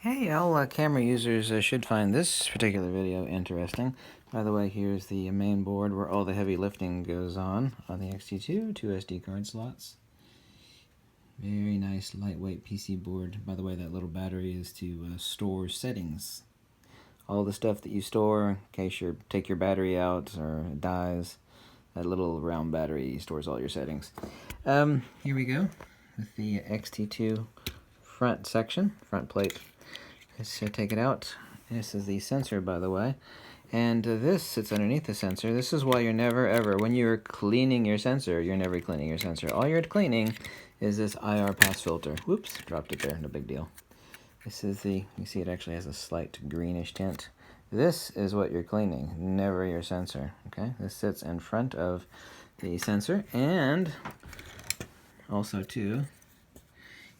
Hey, all camera users should find this particular video interesting. By the way, here's the main board where all the heavy lifting goes on the XT2, two SD card slots. Very nice, lightweight PC board. By the way, that little battery is to store settings. All the stuff that you store in case you take your battery out or it dies. That little round battery stores all your settings. Here we go with the XT2 front section, front plate. Let's take it out. This is the sensor, by the way. And this sits underneath the sensor. This is why you're never ever, when you're cleaning your sensor, you're never cleaning your sensor. All you're cleaning is this IR pass filter. Whoops, dropped it there, no big deal. This is the, you see it actually has a slight greenish tint. This is what you're cleaning, never your sensor, okay? This sits in front of the sensor, and also too,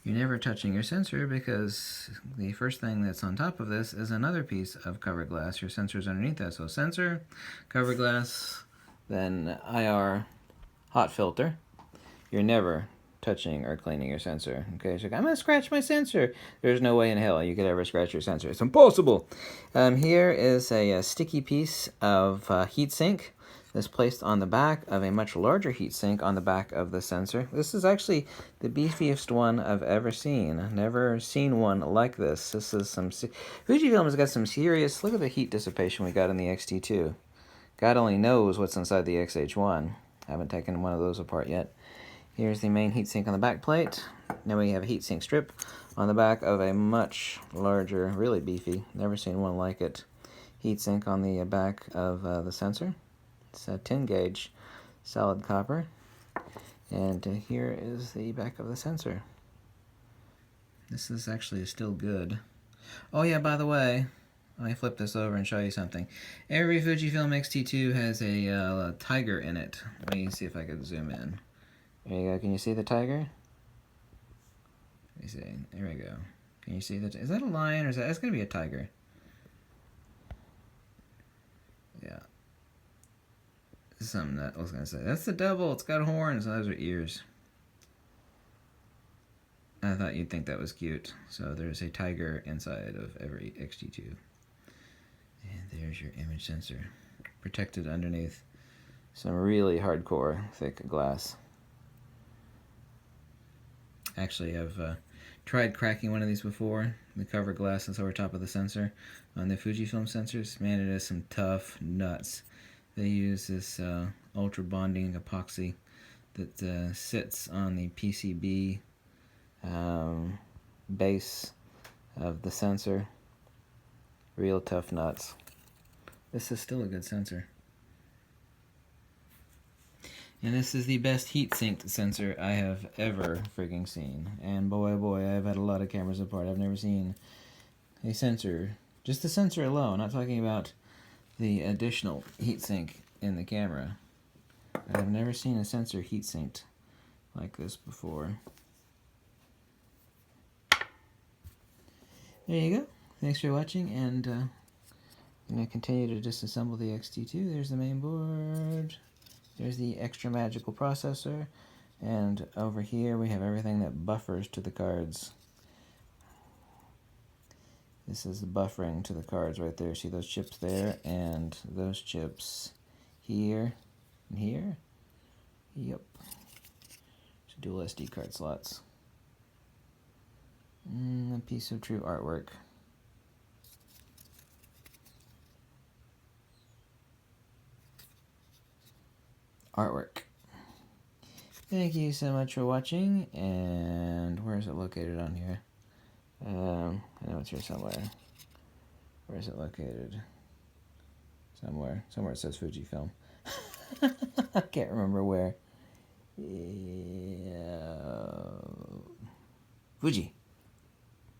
you're never touching your sensor because the first thing that's on top of this is another piece of cover glass. Your sensor's underneath that. So sensor, cover glass, then IR hot filter. You're never touching or cleaning your sensor. Okay, so I'm gonna scratch my sensor. There's no way in hell you could ever scratch your sensor. It's impossible. Here is a sticky piece of heatsink. This placed on the back of a much larger heatsink on the back of the sensor. This is actually the beefiest one I've ever seen. Never seen one like this. This is some... Fujifilm has got some serious... Look at the heat dissipation we got in the XT2. God only knows what's inside the XH1. I haven't taken one of those apart yet. Here's the main heatsink on the back plate. Now we have a heatsink strip on the back of a much larger, really beefy, never seen one like it, heatsink on the back of the sensor. It's a 10 gauge solid copper. And here is the back of the sensor. This is actually still good. Oh yeah, by the way, let me flip this over and show you something. Every Fujifilm X-T2 has a tiger in it. Let me see if I can zoom in. There you go. Can you see the tiger? Let me see. There we go. Can you see that? Is that a lion or is that? It's going to be a tiger. Yeah. This is something that I was going to say. That's the devil. It's got horns. Those are ears. I thought you'd think that was cute. So there's a tiger inside of every XT2. And there's your image sensor. Protected underneath some really hardcore thick glass. Actually, I've tried cracking one of these before. The cover glass that's over top of the sensor on the Fujifilm sensors. Man, it is some tough nuts. They use this ultra bonding epoxy that sits on the PCB base of the sensor. Real tough nuts. This is still a good sensor. And this is the best heat-synced sensor I have ever frigging seen. And boy, oh boy, I've had a lot of cameras apart. I've never seen a sensor, just the sensor alone, not talking about the additional heat-sink in the camera. I've never seen a sensor heat-synced like this before. There you go. Thanks for watching, and I'm going to continue to disassemble the XT2. There's the main board. There's the extra magical processor, and over here we have everything that buffers to the cards. This is the buffering to the cards right there. See those chips there and those chips here and here? Yep. So dual SD card slots. A piece of true artwork. Thank you so much for watching, and where is it located on here? I know it's here somewhere. Where is it located? Somewhere it says Fujifilm. I can't remember where. Yeah. Fuji.